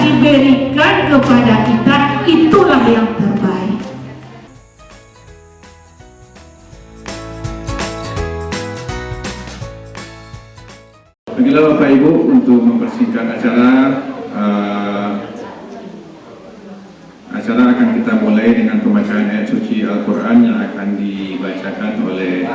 diberikan kepada kita, itulah yang terbaik. Baiklah Bapak Ibu, untuk mempersingkat acara, acara akan kita mulai dengan pembacaan ayat suci Al-Quran yang akan dibacakan oleh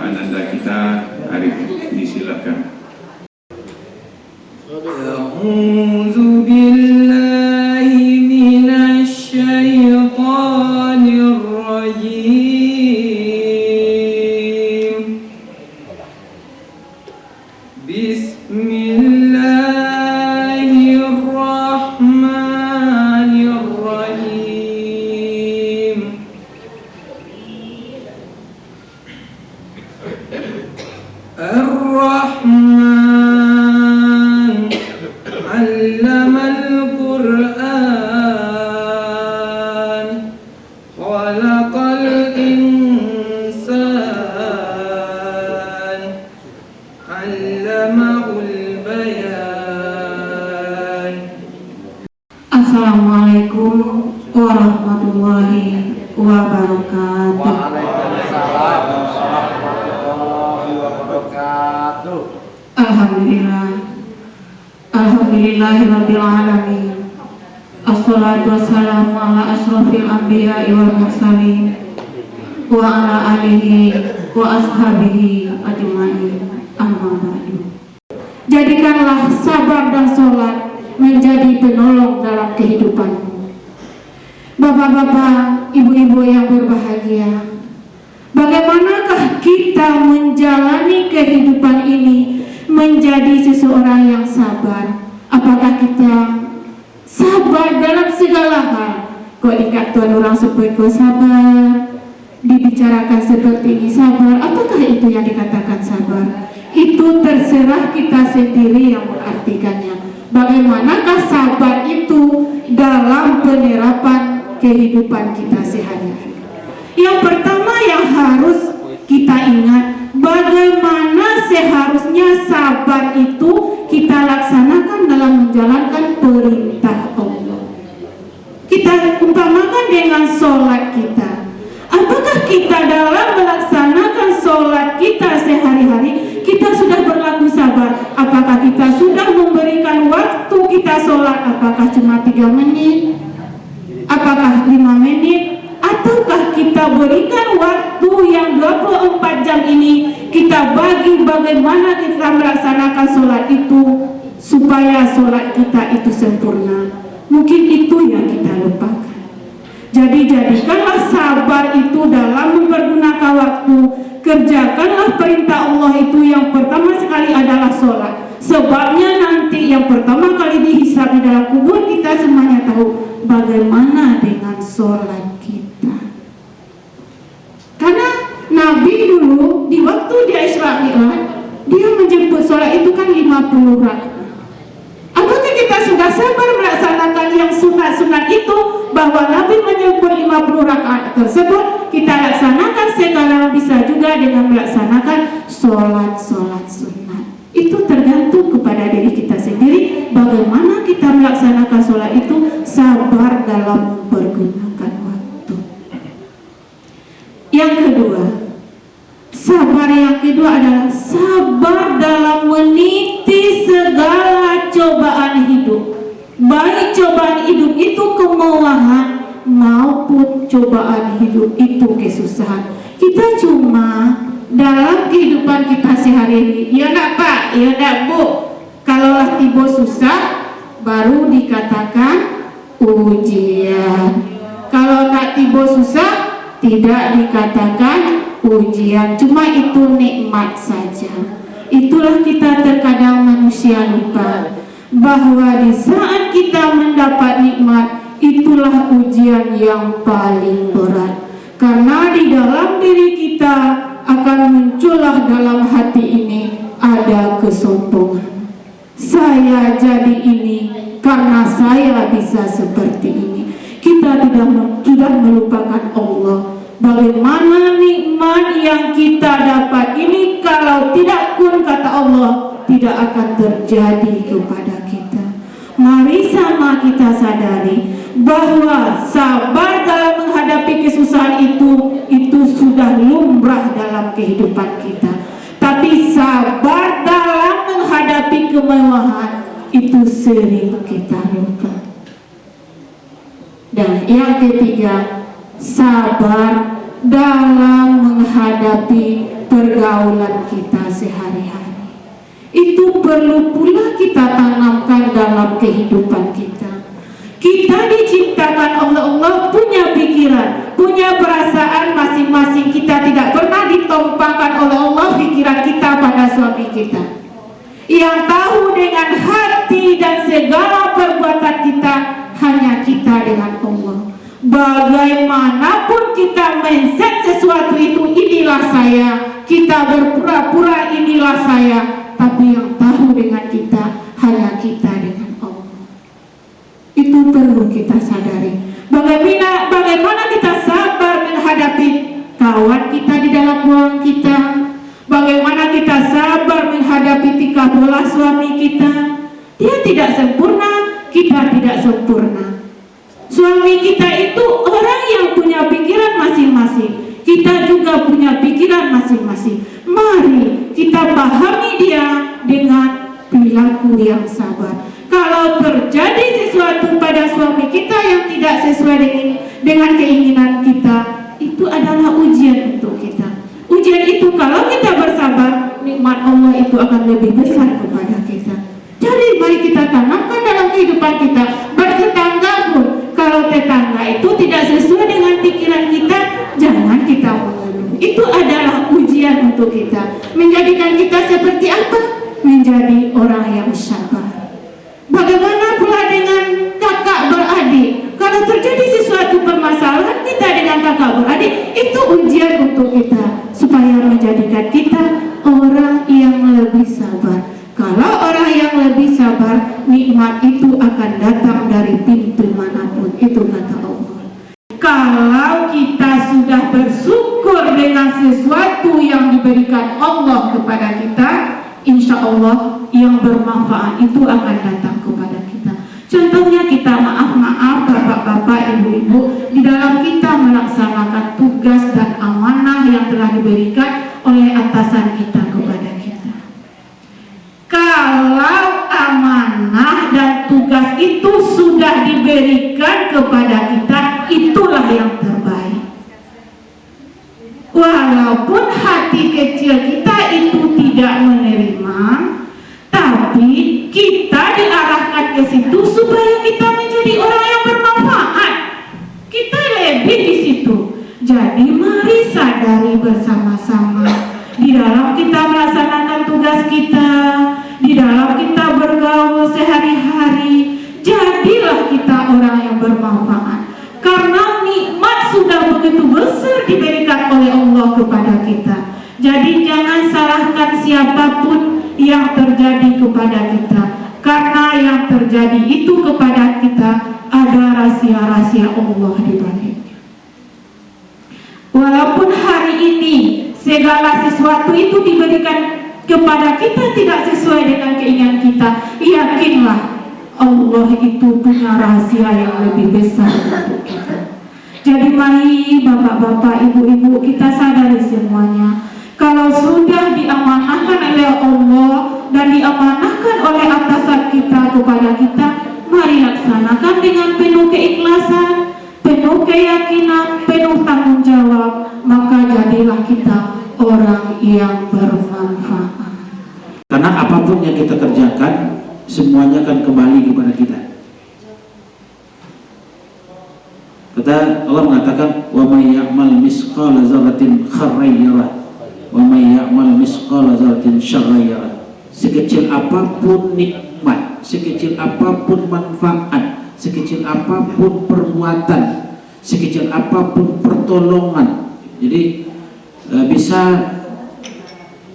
ananda kita Arif. Disilakan. A'udzu billahi minasy syaithanir rajim. Bismillahirrahmanirrahim. Ar-Rahman 'allamal Qur'an, khalaqal insan, 'allamahul bayan. Assalamualaikum warahmatullahi wabarakatuh. Waalaikumsalam warahmatullahi wabarakatuh. Alhamdulillahirabbil alamin. Assalatu wassalamu ala asyrofil anbiya'i wal mursalin wa ala alihi wa ashabihi ajma'in. Amma ba'du. Jadikanlah sabar dan sholat menjadi penolong dalam kehidupanmu. Bapak-bapak, ibu-ibu yang berbahagia, bagaimanakah kita menjalani kehidupan ini menjadi seseorang yang sabar? Apakah kita sabar dalam segala hal? Kok dikatakan orang supaya kau sabar, dibicarakan seperti ini sabar, apakah itu yang dikatakan sabar? Itu terserah kita sendiri yang mengartikannya. Bagaimanakah sabar itu dalam penerapan kehidupan kita sehari-hari? Yang pertama yang harus kita ingat, bagaimana seharusnya sabar itu kita laksanakan dalam menjalankan perintah Allah. Kita umpamakan dengan sholat kita. Apakah kita dalam melaksanakan sholat kita sehari-hari kita sudah berlaku sabar? Apakah kita sudah memberikan waktu kita sholat? Apakah cuma 3 menit? Apakah 5 menit? Ataukah kita berikan waktu yang 24 jam ini kita bagi bagaimana kita melaksanakan sholat itu supaya sholat kita itu sempurna? Mungkin itu yang kita lupakan. Jadi jadikanlah sabar itu dalam mempergunakan waktu. Kerjakanlah perintah Allah itu, yang pertama sekali adalah sholat. Sebabnya nanti yang pertama kali dihisab di dalam kubur, kita semuanya tahu bagaimana dengan sholat kita. Karena Nabi dulu di waktu dia Isra Mi'raj, dia menjemput sholat itu kan 50 rakaat. Apakah kita sudah sabar melaksanakan yang sunat-sunat itu, bahwa Nabi menyebut 50 rakaat tersebut kita laksanakan sekarang bisa juga dengan melaksanakan sholat-sholat sunat. Itu tergantung kepada diri kita sendiri, bagaimana kita melaksanakan sholat itu sabar dalam mempergunakan waktu. Yang kedua, sabar yang kedua adalah sabar dalam meniti segala cobaan hidup. Baik cobaan hidup itu kemewahan maupun cobaan hidup itu kesusahan. Kita cuma dalam kehidupan kita sehari-hari, ya enggak Pak, ya enggak Bu, kalaulah tiba susah baru dikatakan ujian. Kalau enggak tiba susah tidak dikatakan ujian, cuma itu nikmat saja. Itulah kita terkadang manusia lupa bahwa di saat kita mendapat nikmat, itulah ujian yang paling berat. Karena di dalam diri kita akan muncullah dalam hati ini ada kesombongan. Saya jadi ini karena saya bisa seperti ini. Kita tidak melupakan Allah. Bagaimana nikmat yang kita dapat ini kalau tidak pun kata Allah tidak akan terjadi kepada kita. mari sama kita sadari bahwa sabar dalam menghadapi kesusahan itu sudah lumrah dalam kehidupan kita. Tapi sabar dalam menghadapi kemewahan itu sering kita lupa. Dan yang ketiga, sabar dalam menghadapi pergaulan kita sehari-hari. Itu perlu pula kita tanamkan dalam kehidupan kita. Kita diciptakan oleh Allah punya pikiran, punya perasaan masing-masing. Kita tidak pernah ditumpangkan oleh Allah pikiran kita pada suami kita. Yang tahu dengan hati dan segala perbuatan kita hanya kita dengan Allah. Bagaimanapun kita mindset sesuatu itu, inilah saya, kita berpura-pura inilah saya, tapi yang tahu dengan kita hanya kita dengan Allah. Itu perlu kita sadari. Bagaimana kita sabar menghadapi kawan kita di dalam ruang kita, bagaimana kita sabar menghadapi tingkah pola suami kita. Dia tidak sempurna, kita tidak sempurna. Suami kita itu orang yang punya pikiran masing-masing, kita juga punya pikiran masing-masing. Mari kita pahami dia dengan perilaku yang sabar. Kalau terjadi sesuatu pada suami kita yang tidak sesuai dengan keinginan kita, itu adalah ujian untuk kita. Ujian itu kalau kita bersabar, nikmat Allah itu akan lebih besar kepada kita. Jadi mari kita tanamkan dalam kehidupan kita. Bertetangga pun, kalau tetangga itu tidak sesuai dengan pikiran kita, jangan kita mengeluh. Itu adalah ujian untuk kita. Menjadikan kita seperti apa? Menjadi orang yang sabar. Bagaimana pula dengan kakak beradik? Kalau terjadi sesuatu permasalahan kita dengan kakak beradik, itu ujian untuk kita, supaya menjadikan kita orang yang lebih sabar. Kalau orang yang lebih sabar, nikmat itu akan datang dari pintu manapun. Itu kata Allah. Kalau kita sudah bersyukur dengan sesuatu yang diberikan Allah kepada kita, insya Allah yang bermanfaat itu akan datang kepada kita. Contohnya kita maaf bapak-bapak, ibu-ibu, di dalam kita melaksanakan tugas dan amanah yang telah diberikan oleh atasan kita kepada kita. Kalau amanah dan tugas itu sudah diberikan kepada kita, itulah yang terbaik. Walaupun hati kecil kita itu tidak menerima, tapi kita diarahkan ke situ supaya kita menjadi orang yang bermanfaat. Kita lebih di situ. Jadi mari sadari bersama-sama di dalam kita melaksanakan tugas kita, di dalam kita bergaul sehari-hari, jadilah kita orang yang bermanfaat. Karena nikmat sudah begitu besar diberikan oleh Allah kepada kita. Jadi jangan salahkan siapapun yang terjadi kepada kita, karena yang terjadi itu kepada kita ada rahasia-rahasia Allah di baliknya. Walaupun hari ini segala sesuatu itu diberikan kepada kita tidak sesuai dengan keinginan kita, yakinlah Allah itu punya rahasia yang lebih besar untuk kita. Jadi mari bapak-bapak, ibu-ibu, kita sadari semuanya, kalau sudah diamanahkan oleh Allah dan diamanahkan oleh atasan kita kepada kita, mari laksanakan dengan penuh keikhlasan, penuh keyakinan, penuh tanggung jawab, maka jadilah kita orang yang bermanfaat. Karena apapun yang kita kerjakan, semuanya akan kembali kepada kita. Kata Allah mengatakan, wa may ya'mal misqala dzarratin khairan yarah, wa may ya'mal misqala dzarratin syarran yarah. Sekecil apapun nikmat, sekecil apapun manfaat, sekecil apapun perbuatan, sekecil apapun pertolongan. Jadi bisa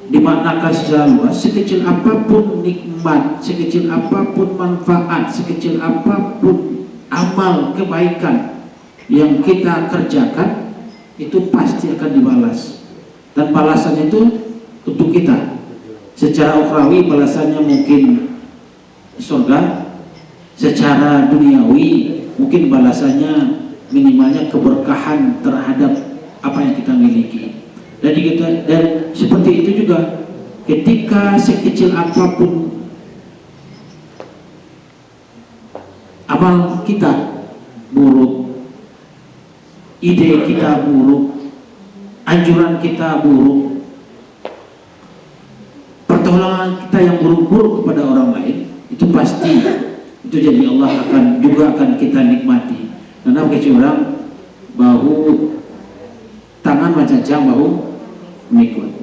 dimaknakan secara luas, sekecil apapun nikmat, sekecil apapun manfaat, sekecil apapun amal kebaikan yang kita kerjakan, itu pasti akan dibalas, dan balasan itu untuk kita. Secara ukhrawi balasannya mungkin surga, secara duniawi mungkin balasannya minimalnya keberkahan terhadap apa yang kita miliki. Dan seperti itu juga ketika sekecil apapun amal kita buruk, ide kita buruk, anjuran kita buruk, pertolongan kita yang buruk-buruk kepada orang lain, itu pasti itu jadi Allah akan kita nikmati. Karena bagi orang bahu tangan macam bahu mengikut.